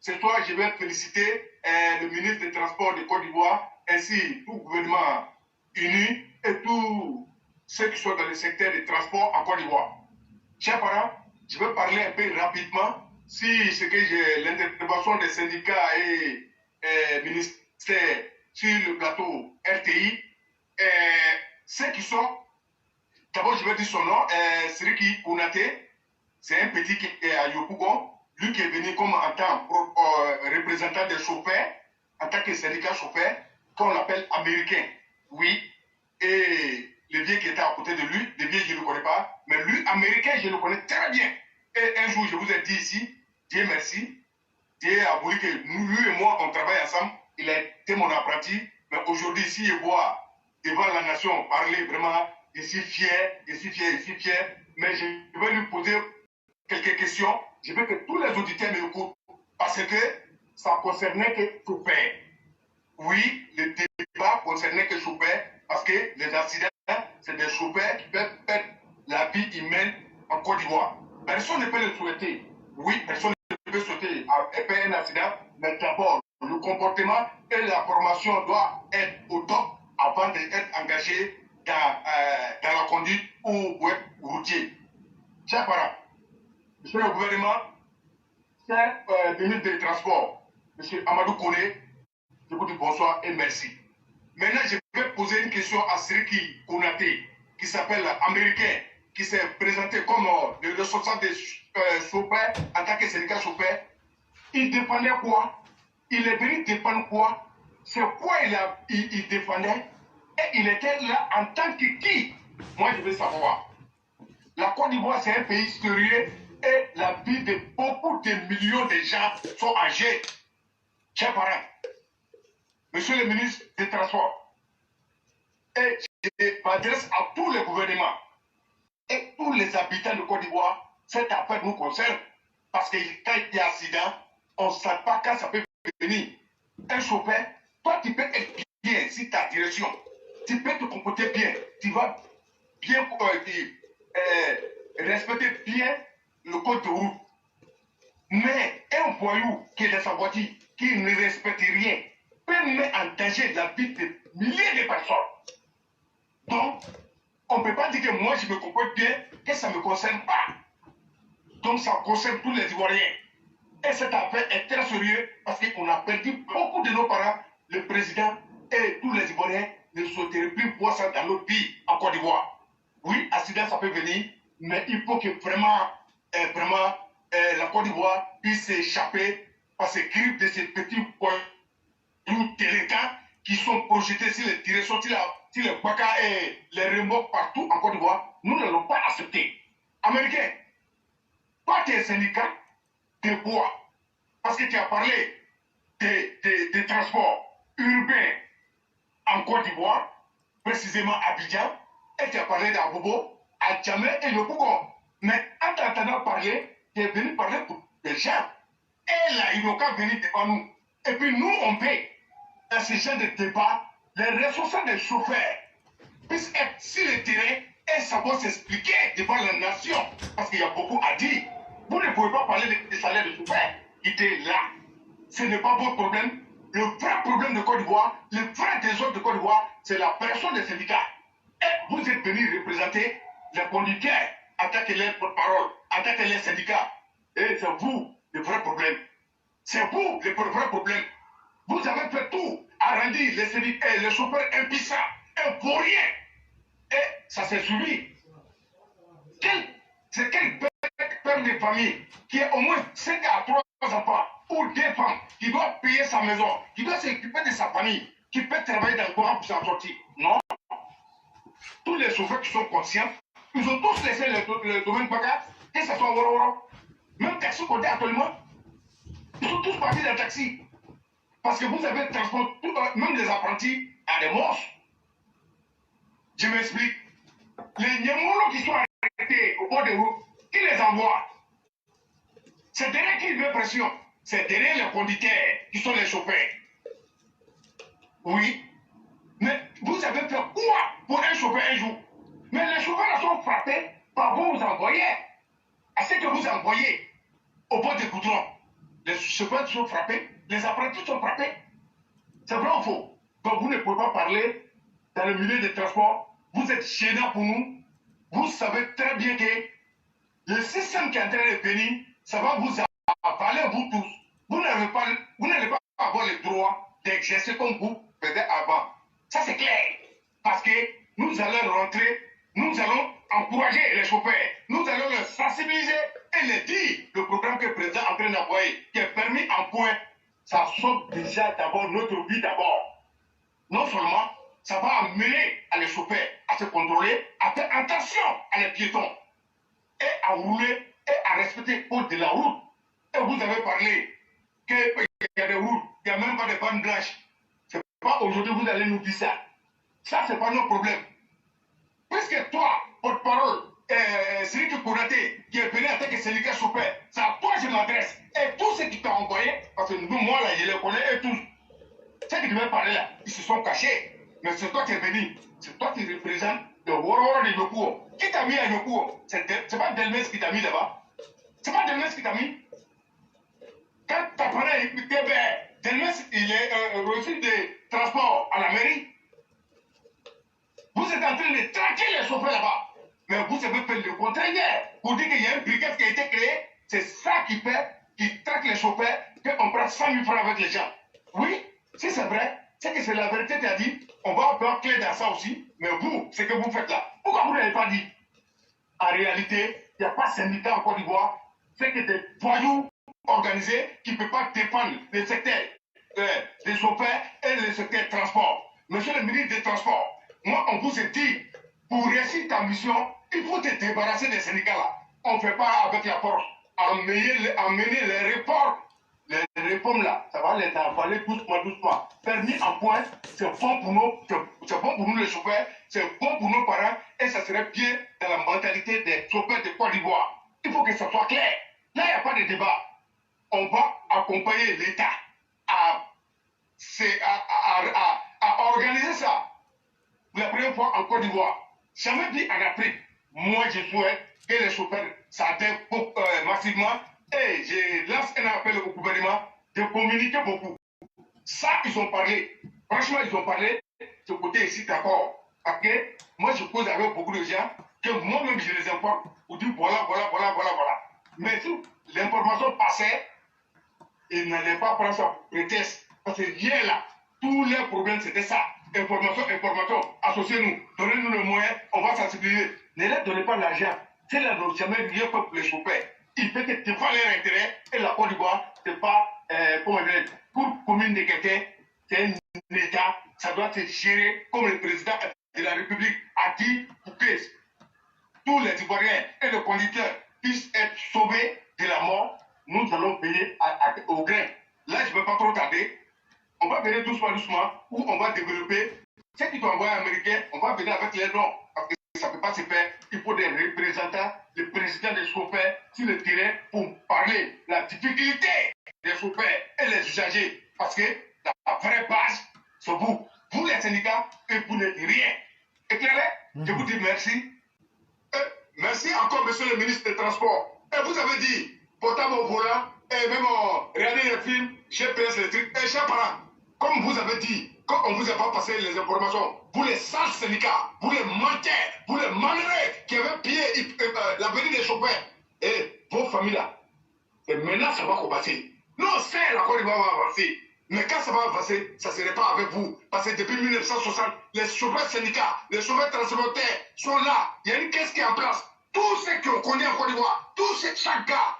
c'est toi, je vais féliciter le ministre des Transports de Côte d'Ivoire, ainsi tout le gouvernement uni et tous ceux qui sont dans le secteur des transports en Côte d'Ivoire. Chers parents, je vais parler un peu rapidement si ce que j'ai l'intervention des syndicats et ministères sur le plateau RTI. Ceux qui sont, d'abord je vais dire son nom, Siriki Kounaté, c'est un petit qui est à Yopougon, lui qui est venu comme en tant que représentant des chauffeurs, en tant que syndicat chauffeur, qu'on l'appelle américain. Oui, et le vieux qui était à côté de lui, le vieux je ne le connais pas, mais lui, américain, je le connais très bien. Et un jour, je vous ai dit ici, Dieu merci, Dieu a voulu que nous, lui et moi, on travaille ensemble. Il a été mon apprenti, mais aujourd'hui, ici, je vois devant la nation parler vraiment, je suis fier, je suis fier, je suis fier, mais je vais lui poser quelques questions. Je veux que tous les auditeurs me écoutent, parce que ça concernait que chauffeur. Oui, le débat concernait que chauffeur, parce que les accidents, c'est des chauffeurs qui peuvent perdre la vie humaine en Côte d'Ivoire. Personne ne peut le souhaiter. Oui, personne ne peut souhaiter un accident, mais d'abord, le comportement et la formation doivent être au top avant d'être engagé dans la conduite ou pour être routier. Chers parents, monsieur le gouvernement, cher ministre des Transports, monsieur Amadou Kone, je vous dis bonsoir et merci. Maintenant, je vais poser une question à Siriki Kounaté, qui s'appelle américain, qui s'est présenté comme le responsable des chauffeurs en tant que syndicat chauffeur. Il défendait quoi? Il est venu défendre quoi? C'est quoi il défendait? Et il était là en tant que qui? Moi, je veux savoir. La Côte d'Ivoire, c'est un pays sérieux et la vie de beaucoup de millions de gens sont en jeu. Chers parents, monsieur le ministre des Transports, et je m'adresse à tous les gouvernements et tous les habitants de Côte d'Ivoire, cette affaire nous concerne. Parce que quand il y a accident, on ne sait pas quand ça peut venir. Un chauffeur, toi tu peux être bien si ta direction, tu peux te comporter bien, tu vas bien respecter bien le code de route. Mais un voyou qui est dans sa voiture, qui ne respecte rien, peut mettre en danger la vie de milliers de personnes. Donc, on ne peut pas dire que moi je me comporte bien, que ça ne me concerne pas. Donc ça concerne tous les Ivoiriens. Et cette affaire est très sérieuse parce qu'on a perdu beaucoup de nos parents. Le président et tous les Ivoiriens ne souhaiteraient plus voir ça dans notre pays en Côte d'Ivoire. Oui, accident ça peut venir, mais il faut que vraiment, la Côte d'Ivoire puisse s'échapper par ces griffes de ces petits points délinquants qui sont projetés sur les directions, sur les bacas et les remorques partout en Côte d'Ivoire. Nous ne l'avons pas accepté. Américains, toi, tu es syndicat de bois, parce que tu as parlé des transports urbains en Côte d'Ivoire, précisément à Abidjan, et tu as parlé d'Abobo, à Djamé et le Bougon. Mais en t'entendant parler, tu es venu parler pour des gens. Et là, ils n'ont qu'à venir devant nous. Et puis nous, on paie. Dans ce genre de débat, les responsables des chauffeurs puissent être sur le terrain et savoir s'expliquer devant la nation. Parce qu'il y a beaucoup à dire. Vous ne pouvez pas parler des salaires de chauffeurs qui étaient là. Ce n'est pas votre problème. Le vrai problème de Côte d'Ivoire, le vrai désordre de Côte d'Ivoire, c'est la personne des syndicats. Et vous êtes venus représenter les conducteurs en tant que les porte-parole, en tant que les syndicats. Et c'est vous le vrai problème. C'est vous le vrai problème. Vous avez fait tout à rendre les syndicats et les chauffeurs impuissants, vauriens. Et ça s'est suivi. C'est quel père de famille qui a au moins 5 à 3 enfants ou 2 femmes, qui doit payer sa maison, qui doit s'occuper de sa famille, qui peut travailler dans le courant pour s'en sortir? Non. Tous les chauffeurs qui sont conscients, ils ont tous laissé le domaine bagarre, que ce soit Woro, même taxi côté actuellement, ils sont tous partis dans le taxi. Parce que vous avez transporté même des apprentis à des monstres. Je m'explique. Les Niamolos qui sont arrêtés au bord des routes, qui les envoie? C'est derrière qui veut pression. C'est derrière les conducteurs qui sont les chauffeurs. Oui. Mais vous avez fait quoi pour un chauffeur un jour? Mais les chauffeurs sont frappés par vous envoyez. À ce que vous envoyez au bord des goudrons. les chauffeurs sont frappés, les apprentis sont frappés. C'est vrai ou faux? Donc vous ne pouvez pas parler dans le milieu des transports. Vous êtes gênant pour nous. Vous savez très bien que le système qui est en train de venir, ça va vous avaler vous tous. Vous n'allez pas avoir le droit d'exercer comme vous faisiez avant. Ça c'est clair. Parce que nous allons rentrer, nous allons encourager les chauffeurs, nous allons les sensibiliser et les dire le programme que le président est en train d'envoyer, qui est permis en point, ça sauve déjà d'abord notre vie d'abord. Non seulement ça va amener à les chauffeurs à se contrôler, à faire attention à les piétons et à rouler et à respecter le code de la route. Et vous avez parlé qu'il y a des routes, il n'y a même pas de bandes blanches. C'est pas aujourd'hui que vous allez nous dire ça. Ça, c'est pas notre problème. Puisque toi, porte-parole, Siriki Konaté, qui est venu en tant que syndicat chauffeur, c'est à toi que je m'adresse. Et tous ceux qui t'ont envoyé, parce que nous, moi, là, je les connais, et tous, ceux qui devaient parler là, ils se sont cachés. Mais c'est toi qui es venu. C'est toi qui représente le Woro de Yoko. Qui t'a mis à Yoko? C'est pas Delmes qui t'a mis là-bas. C'est pas Delmes qui t'a mis. Quand t'as parlé avec Delmes, il est reçu des transports à la mairie. Vous êtes en train de traquer les chauffeurs là-bas. Mais vous avez fait le contraire. Pour dire qu'il y a une brigade qui a été créée, c'est ça qui fait, qui traque les chauffeurs, qu'on prend 100 000 francs avec les gens. Oui, si c'est vrai, c'est que c'est la vérité qui a dit, on va avoir clé dans ça aussi, mais vous, ce que vous faites là, pourquoi vous n'avez pas dit? En réalité, il n'y a pas de syndicat en Côte d'Ivoire, c'est que des voyous organisés qui ne peuvent pas défendre le secteur des chauffeurs et le secteur transport. Monsieur le ministre des Transports, moi, on vous a dit, pour réussir ta mission, il faut te débarrasser des syndicats là. On ne fait pas avec la force. Amener les réformes. Les réformes là, ça va les avaler doucement, doucement. Permis en point, c'est bon pour nous, c'est bon pour nous les chauffeurs, c'est bon pour nos parents, et ça serait bien dans la mentalité des chauffeurs de Côte d'Ivoire. Il faut que ça soit clair. Là, il n'y a pas de débat. On va accompagner l'État à organiser ça. La première fois en Côte d'Ivoire. Jamais dit en Afrique. Moi, je souhaite que les chauffeurs s'adhèrent massivement et je lance un appel au gouvernement de communiquer beaucoup. Ça, ils ont parlé. Franchement, ils ont parlé. Ce côté ici, d'accord. Parce que moi, je cause avec beaucoup de gens que moi-même, je les informe pour dire voilà. Mais si l'information passait, ils n'allaient pas prendre ça pour prétexte. Parce que hier, là, tous les problèmes, c'était ça. Information, associez-nous, donnez-nous le moyen, on va sensibiliser. Ne leur donnez pas l'argent. C'est la n'ont jamais rien fait pour les chauffeurs. Il fait que tu vois leur intérêt et la Côte d'Ivoire, c'est pas, comment dire, pour commune de quelqu'un, c'est un État, ça doit se gérer comme le président de la République a dit pour que tous les Ivoiriens et les conducteurs puissent être sauvés de la mort. Nous allons payer au grain. Là, je ne vais pas trop tarder. On va venir doucement, où on va développer. Ceux qui sont envoyés américains, on va venir avec les noms, parce que ça ne peut pas se faire. Il faut des représentants, les présidents des chauffeurs sur le terrain pour parler la difficulté des chauffeurs et les usagers. Parce que la vraie base, c'est vous. Vous, les syndicats, et vous n'êtes rien. Éclairé, je vous dis merci. Merci encore, monsieur le ministre des Transports. Et vous avez dit, portable au volant, et même regarder les films, GPS, les trucs, et chaque parent. Comme vous avez dit, quand on ne vous a pas passé les informations, vous les sales syndicats, vous les menteurs, vous les malheureux qui avaient pillé l'avenir des chauffeurs et vos familles là. Et maintenant, ça va repasser. Non, c'est la Côte d'Ivoire va avancer. Mais quand ça va avancer, ça ne serait pas avec vous. Parce que depuis 1960, les chauffeurs syndicats, les chauffeurs transporteurs sont là. Il y a une caisse qui est en place. Tous ceux qui ont connu en Côte d'Ivoire, chaque gars,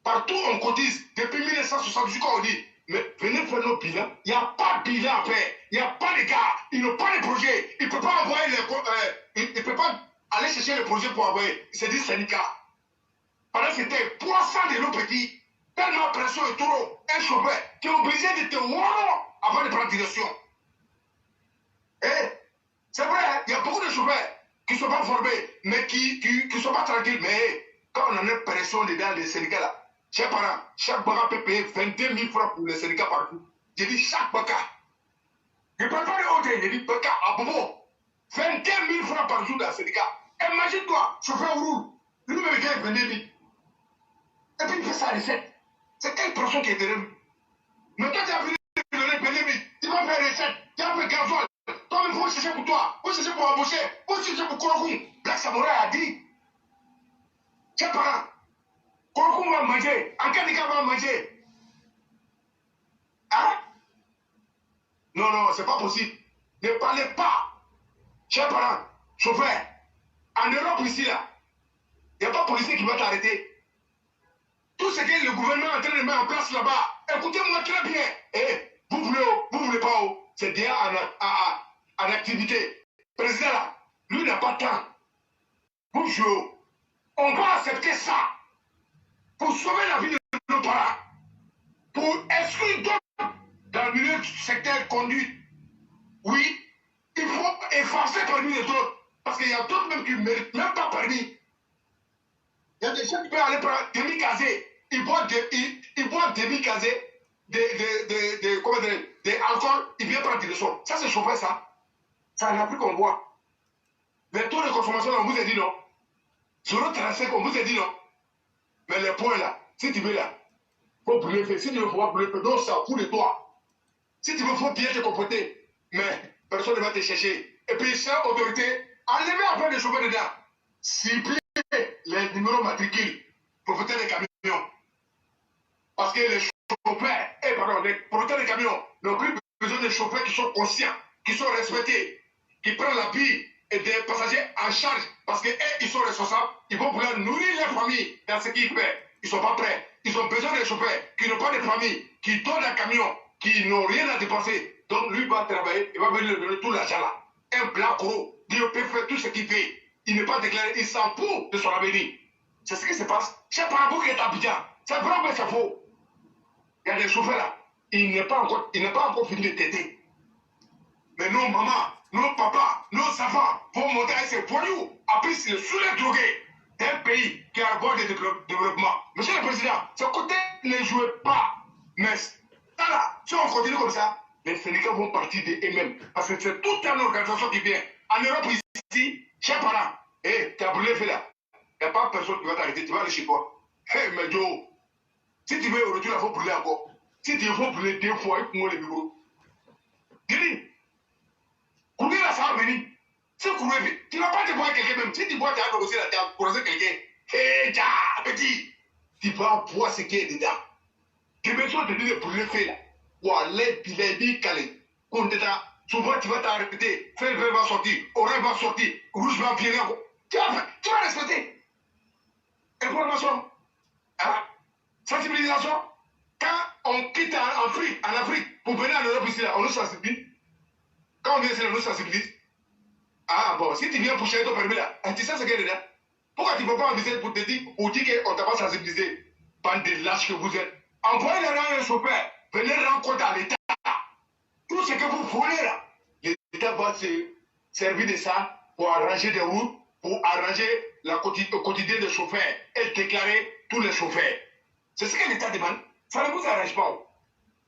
partout on cotise. Depuis 1960 jusqu'à aujourd'hui. Mais venez faire nos bilans. Il n'y a pas de bilan à faire. Il n'y a pas de gars. Ils n'ont pas de projet. Ils ne peuvent pas envoyer ils ne peuvent pas aller chercher le projet pour envoyer. C'est des syndicats. Pendant que c'était 300 de nos petits. Tellement pression et trop. Un chauffeur qui est obligé de te voir avant de prendre direction. Eh, c'est vrai, il y a beaucoup de chauffeurs qui ne sont pas formés, mais qui ne sont pas tranquilles. Mais quand on en a pression dedans des syndicats là, chaque parent, chaque baka peut payer 22 000 francs pour les syndicats partout. J'ai dit chaque baka. Je ne parle pas de hôtel, j'ai dit baka à Bobo. 22 000 francs par jour dans le syndicat. Imagine-toi, chauffeur roule. Lui-même gagne 22 000. Et puis il fait sa recette. C'est quelle personne qui est derrière lui? Mais toi, tu as venu donner bénéfice, tu vas faire recette, tu vas faire gasoil. Toi, il faut chercher pour toi, il faut chercher pour embaucher, il faut chercher pour Korokoum. Black Samouraï a dit, chers parents, Korokoum va manger, Ankadika va manger. Hein? Non, non, c'est pas possible. Ne parlez pas, chers parents, chauffeur. En Europe, ici, là, il n'y a pas de policier qui va t'arrêter. Tout ce que le gouvernement est en train de mettre en place là-bas, écoutez-moi très bien. Eh, vous voulez pas, c'est déjà en activité. Président là, lui n'a pas de temps. Vous jouez. On va accepter ça pour sauver la vie de nos parents, pour exclure d'autres dans le milieu du secteur conduite. Oui, il faut effacer parmi les autres, parce qu'il y a d'autres même qui ne méritent même pas permis. Il y a des gens qui peuvent aller prendre demi-casé. Ils boivent demi-casé, des alcools, ils viennent prendre des leçons. Ça, c'est chauffeur, ça. Ça n'a plus qu'on boit. Les taux de consommation, on vous a dit non. Sur le 35, on vous a dit non. Mais les points là, si tu veux là, il faut brûler le feu. Si tu veux pouvoir brûler le feu, donc ça fout de toi. Si tu veux, il faut bien te comporter. Mais personne ne va te chercher. Et puis, chère autorité, enlevez après les chauffeurs dedans. Ciblez les numéros matricules, propriétaires des camions. Parce que les chauffeurs, les propriétaires des camions n'ont plus besoin de chauffeurs qui sont conscients, qui sont respectés, qui prennent la vie et des passagers en charge. Parce qu'eux, ils sont responsables, ils vont pouvoir nourrir leur famille dans ce qu'ils font. Ils ne sont pas prêts. Ils ont besoin de chauffeurs qui n'ont pas de famille, qui donnent un camion, qui n'ont rien à dépenser. Donc lui va travailler, il va venir donner tout l'argent là. Un blanc gros, il peut faire tout ce qu'il fait. Il n'est pas déclaré, il s'en fout de son avenir. C'est ce qui se passe. Chez Parabou qui est à Abidjan, c'est vrai que c'est faux. Il y a des chauffeurs là, il n'est pas encore fini de têter. Mais nos mamans, nos papas, nos enfants vont monter avec ces voyous, après c'est sous les drogués d'un pays qui a un bon développement. Monsieur le Président, ce côté ne jouez pas. Mais ça là, si on continue comme ça, les syndicats vont partir d'eux-mêmes. Parce que c'est toute une organisation qui vient. En Europe ici, chers parents, tu as brûlé le feu là. Il n'y a pas personne qui va t'arrêter, tu vas aller chez toi. Mais Joe, si tu veux au retour, il faut brûler encore. Si tu veux brûler 2 fois, il faut le micro. Dis-lui, courir là, ça va venir. Si courir vite, tu ne vas pas te boire quelqu'un même. Si tu bois, tu as négocié là, tu as croisé quelqu'un. Hé, petit, tu vas boire ce qui est dedans. Tu veux te dire de brûler le feu là. Ou aller, tu vas dire calé. Souvent, tu vas t'arrêter. Feu va sortir, orange va sortir, rouge va virer. Tu vas respecter. Information. Hein? Sensibilisation. Quand on quitte en Afrique, pour venir en Europe ici, là, on nous sensibilise. Quand on vient ici, on nous sensibilise. Ah bon, si tu viens pour chercher ton permis là, tu sais ce qu'il y a dedans. Pourquoi tu ne peux pas en visiter pour te dire, ou dire qu'on t'a pas sensibilisé? Bande de lâches que vous êtes. Envoyez les gens un chauffeur, venez rendre compte à l'État. Tout ce que vous voulez là, l'État va se servir de ça pour arranger des routes, pour arranger le quotidien des chauffeurs et déclarer tous les chauffeurs. C'est ce que l'État demande. Ça ne vous arrange pas.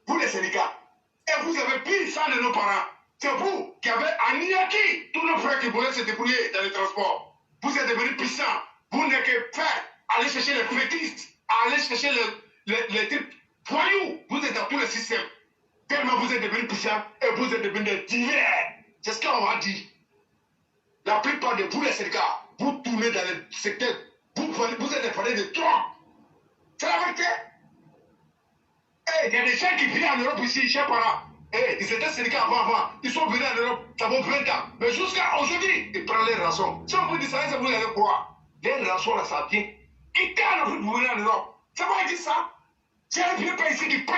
Vous les syndicats. Et vous avez pris ça de nos parents. C'est vous qui avez anéanti tous nos frères qui voulaient se débrouiller dans les transports. Vous êtes devenus puissants. Vous n'êtes que faire aller chercher les fétistes, aller chercher les types voyous. Vous êtes dans tous les systèmes. Tellement vous êtes devenus puissants et vous êtes devenus des divers. C'est ce qu'on va dire. La plupart de vous les syndicats, vous tournez dans les secteurs. Vous êtes des fanés de drogue. C'est la vérité. Il y a des gens qui viennent en Europe ici, chers parents. Ils étaient syndicats avant. Ils sont venus en Europe, ça vaut 20 ans. Mais jusqu'à aujourd'hui, ils prennent les rançons. Si on vous dit ça, vous allez croire. Les rançons, là, ça vient. Quittez en Afrique pour venir en Europe. C'est moi qui dis ça. C'est un vieux pays ici qui prend.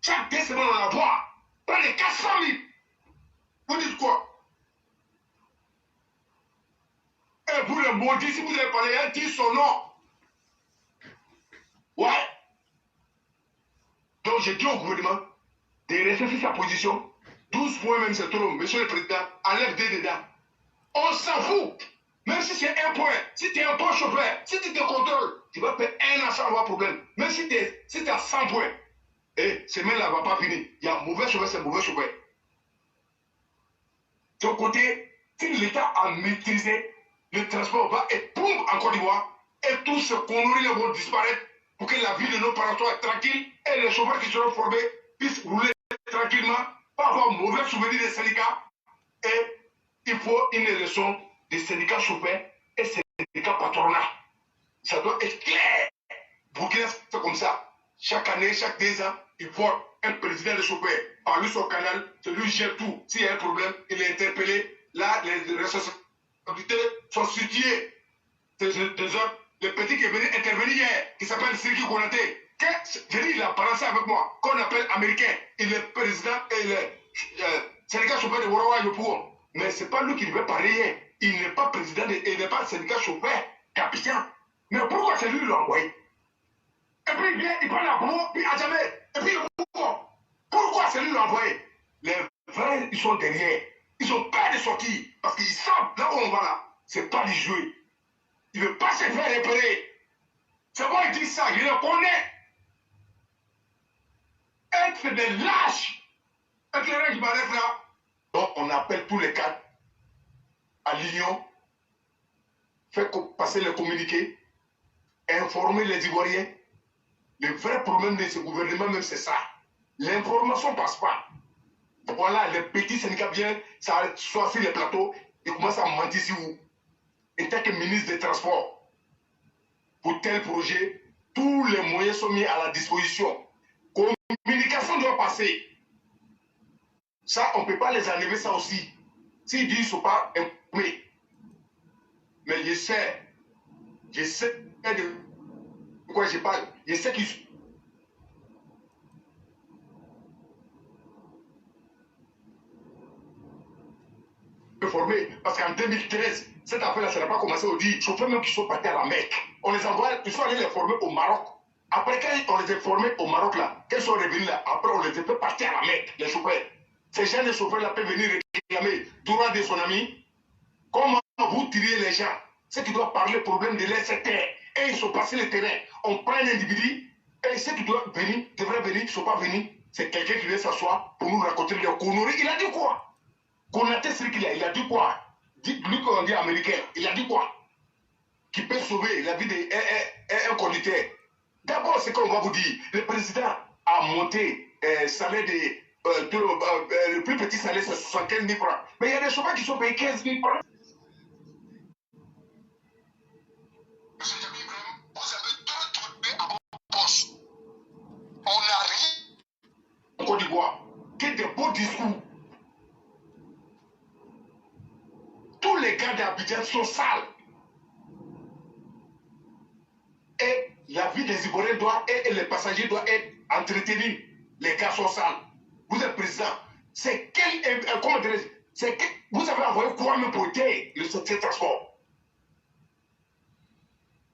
Chaque 2 semaines, on la voit. Près de 400 000. Vous dites quoi? Et vous, les maudits, si vous avez parlé, dites son nom. Ouais. Donc, j'ai dit au gouvernement de rester sur sa position. 12 points même, c'est trop. Monsieur le Président, enlève 2 dedans. On s'en fout. Même si c'est 1 point, si tu es un bon chauffeur, si tu te contrôles, tu vas faire 1 an sans avoir problème. Même si tu as 100 points, semaine-là ne va pas finir. Il y a mauvais chauffeur, c'est mauvais chauffeur. De ton côté, si l'État a maîtrisé le transport va et boum, en Côte d'Ivoire, et tous ces conneries vont disparaître, pour que la vie de nos parents soit tranquille et les chauffeurs qui seront formés puissent rouler tranquillement, pas avoir mauvais souvenirs des syndicats. Et il faut une élection des syndicats chauffeurs et syndicats patronats. Ça doit être clair. Burkina, c'est comme ça. Chaque année, chaque 2 ans, il vote un président de chauffeur. Par lui, son canal, celui gère tout. S'il y a un problème, il est interpellé. Là, les responsabilités sont situées. Des autres, le petit qui est venu intervenir hier, qui s'appelle Sirki Konaté, il a balancé avec moi, qu'on appelle américain. Il est président et le syndicat chauffeur de Warawa Yopouon. Mais ce n'est pas lui qui devait parler hier. Il n'est pas président, il n'est pas syndicat chauffeur, capitaine. Mais pourquoi c'est lui qui l'a envoyé? Et puis il vient, il prend la boue, puis à jamais. Et puis pourquoi c'est lui qui l'a envoyé? Les vrais, ils sont derrière. Ils ont peur de sortir. Parce qu'ils savent, là où on va là, c'est pas du jouer. Il ne veut pas se faire repérer. C'est moi qui dis ça, je le connais. Être des lâches. Éclairé, je m'arrête là. Donc on appelle tous les cadres à l'union, faire passer le communiqué, informer les Ivoiriens. Le vrai problème de ce gouvernement, même, c'est ça. L'information ne passe pas. Voilà, les petits syndicats viennent, ça soit sur les plateaux, ils commencent à mentir sur vous. En tant que ministre des Transports, pour tel projet, tous les moyens sont mis à la disposition. Communication doit passer. Ça, on ne peut pas les enlever, ça aussi. S'ils disent qu'ils ne sont pas informés. Mais je sais de quoi je parle. Je sais qu'ils sont formés. Parce qu'en 2013, cette affaire-là, ça n'a pas commencé au dit. Chauffeurs même qui sont partis à la Mecque. On les envoie, ils sont allés les former au Maroc. Après, quand on les a formés au Maroc, là, quand ils sont revenus là, après, on les a fait partir à la Mecque, les chauffeurs. Ces jeunes chauffeurs-là peuvent venir réclamer droit de son ami. Comment vous tirez les gens? Ceux qui doivent parler problème de leur secteur. Et ils sont passés le terrain. On prend un individu, et ceux qui doivent venir, devraient venir, ils ne sont pas venus. C'est quelqu'un qui vient s'asseoir pour nous raconter des conneries. Il a dit quoi? Konaté, c'est qu'il a, il a dit quoi? Dites-lui qu'on dit américain. Il a dit quoi? Qui peut sauver la vie d'un conducteur. D'abord, c'est qu'on va vous dire. Le président a monté salaire le plus petit salaire, c'est 75 000 francs. Mais il y a des chauffeurs qui sont payés 15 000 francs. Monsieur Jamil Ibrahim, vous avez tout trouvé à vos poches. On n'a rien en Côte d'Ivoire que des beaux discours. Tous les gars d'Abidjan sont sales. Et la vie des Ivoiriens doit, et les passagers doivent être entretenus. Les gars sont sales. Vous êtes président. C'est quel. Comment dirais-je? C'est que vous avez envoyé quoi même pour aider le secteur transport?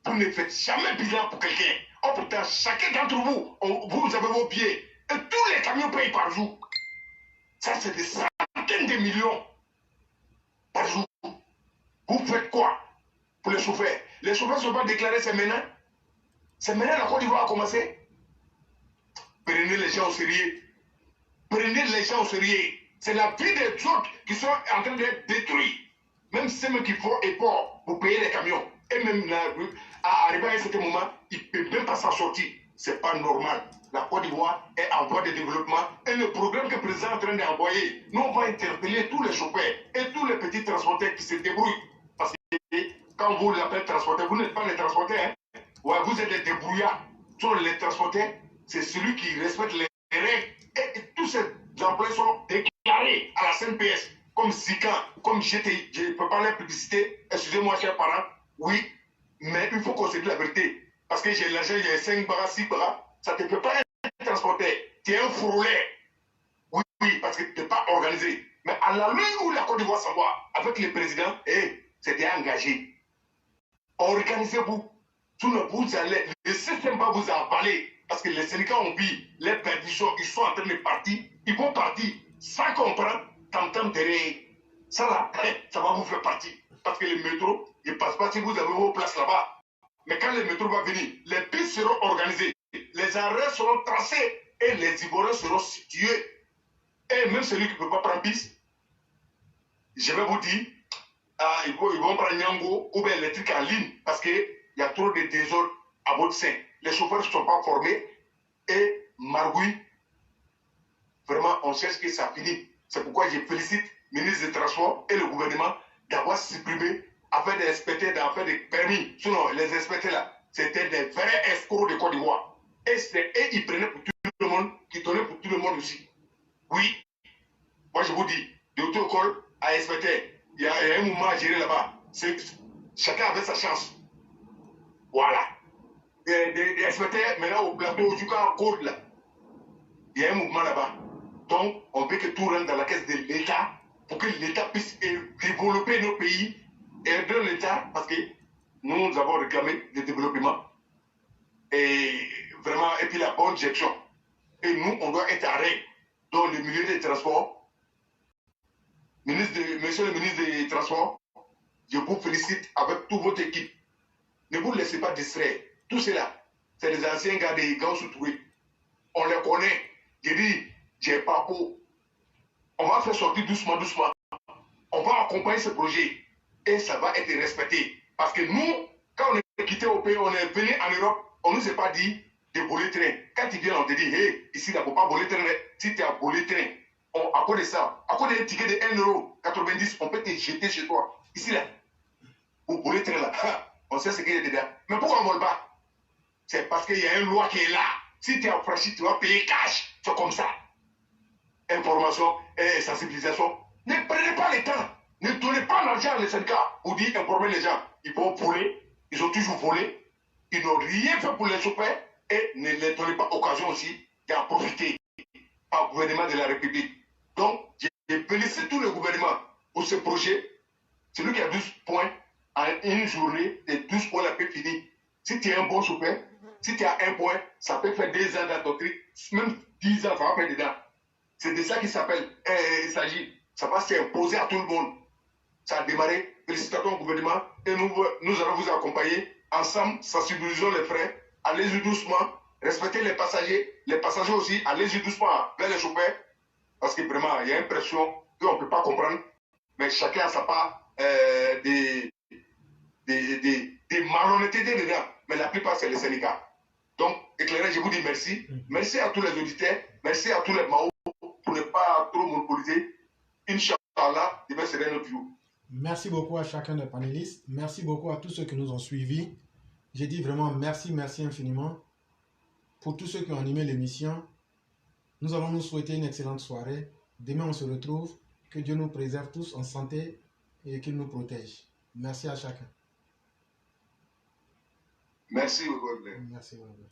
Vous ne faites jamais bilan pour quelqu'un. Oh, pourtant, chacun d'entre vous, vous avez vos billets. Et tous les camions payent par jour. Ça, c'est des centaines de millions par jour. Vous faites quoi pour les chauffeurs? Les chauffeurs ne sont pas déclarés, c'est maintenant. C'est maintenant la Côte d'Ivoire a commencé. Prenez les gens au sérieux. Prenez les gens au sérieux. C'est la vie des autres qui sont en train d'être détruits. Même ceux qui font effort pour payer les camions. Et même à arriver à un certain moment, ils ne peuvent même pas s'en sortir. Ce n'est pas normal. La Côte d'Ivoire est en voie de développement. Et le programme que le président est en train d'envoyer, nous, on va interpeller tous les chauffeurs et tous les petits transporteurs qui se débrouillent. Parce que quand vous l'appelez transporteur, vous n'êtes pas les transporteurs. Hein? Ouais, vous êtes des débrouillards. Sur les transporteurs, c'est celui qui respecte les règles. Et tous ces emplois sont déclarés à la CNPS, comme Zika, comme j'étais, je ne peux pas les publiciter. Excusez-moi, chers parents. Oui, mais il faut qu'on se dise la vérité. Parce que j'ai l'argent, il y a 5 barras, 6 barras. Ça ne te peut pas être transporté. Tu es un frôlé. Oui, parce que tu n'es pas organisé. Mais à la ligne où la Côte d'Ivoire s'en va, avec le président, c'était engagé. Organisez-vous. Sinon, vous allez, le système va vous emballer. Parce que les syndicats ont vu les perditions, ils sont en train de partir. Ils vont partir sans comprendre, tant derrière. Ça là, ça va vous faire partir. Parce que le métro, il ne passe pas si vous avez vos places là-bas. Mais quand le métro va venir, les pistes seront organisées, les arrêts seront tracés et les Ivoiriens seront situés. Et même celui qui ne peut pas prendre piste, je vais vous dire, ils vont prendre Nyango ou bien les trucs en ligne parce qu'il y a trop de désordre à votre sein. les chauffeurs ne sont pas formés et Margouille, vraiment, on cherche que ça finisse. C'est pourquoi je félicite le ministre des Transports et le gouvernement d'avoir supprimé afin d'inspecter, d'afin des permis. Sinon, les inspecteurs là, c'était des vrais escrocs de Côte d'Ivoire. Et ils prenaient pour tout le monde, qui donnaient pour tout le monde aussi. Oui, moi je vous dis, de l'auto-école à inspecter, il y a un mouvement à gérer là-bas. Chacun avait sa chance. Voilà. Des inspecteurs, maintenant au plateau, du cas en code là, il y a un mouvement là-bas. Donc, on veut que tout rentre dans la caisse de l'État pour que l'État puisse développer nos pays et aider l'État parce que nous avons réclamé le développement et vraiment, et puis la bonne gestion. Et nous, on doit être à règle dans le milieu des transports. Monsieur le ministre des Transports, je vous félicite avec toute votre équipe. Ne vous laissez pas distraire. Tout cela, c'est les anciens gars des Gauss Toué. On les connaît. Je dis, j'ai pas pour. On va faire sortir doucement, doucement. On va accompagner ce projet et ça va être respecté. Parce que nous, quand on est quitté au pays, on est venu en Europe, on ne nous a pas dit de voler le train. Quand tu viens, on te dit, hey, ici, il ne faut pas voler le train. Si tu as volé le train, à cause de ça, à cause d'un ticket de 1,90 €, on peut te jeter chez toi. Ici, là, pour voler le train, là, on sait ce qu'il y a dedans. Mais pourquoi on ne vole pas? C'est parce qu'il y a une loi qui est là. Si tu es affranchi, tu vas payer cash. C'est comme ça. Information et sensibilisation. Ne prenez pas le temps. Ne donnez pas l'argent à les syndicats pour dire informer les gens. Ils vont voler. Ils ont toujours volé. Ils n'ont rien fait pour les chauffeurs et ne les donnez pas occasion aussi d'en profiter au gouvernement de la République. Donc, je félicite tout le gouvernement pour ce projet. Celui qui a 12 points en une journée, et 12 points la peut finir. Si tu es un bon chauffeur, si tu as un point, ça peut faire 2 ans dans ton truc, même 10 ans, ça va faire dedans. C'est de ça qu'il s'appelle, il s'agit. Ça va s'imposer à tout le monde. Ça a démarré. Félicitations au gouvernement et nous allons vous accompagner. Ensemble, sensibilisons les frères. Allez-y doucement. Respectez les passagers. Les passagers aussi, allez-y doucement vers les chauffeurs. Parce que vraiment, il y a une pression qu'on ne peut pas comprendre. Mais chacun a sa part des malhonnêtetés dedans. Mais la plupart, c'est les syndicats. Donc, éclairé, je vous dis merci. Merci à tous les auditeurs. Merci à tous les Mao pour ne pas trop monopoliser. Inch'Allah, demain serait notre jour. Merci beaucoup à chacun des panélistes. Merci beaucoup à tous ceux qui nous ont suivis. J'ai dit vraiment merci, merci infiniment. Pour tous ceux qui ont animé l'émission, nous allons nous souhaiter une excellente soirée. Demain, on se retrouve. Que Dieu nous préserve tous en santé et qu'il nous protège. Merci à chacun. Merci beaucoup. Merci beaucoup.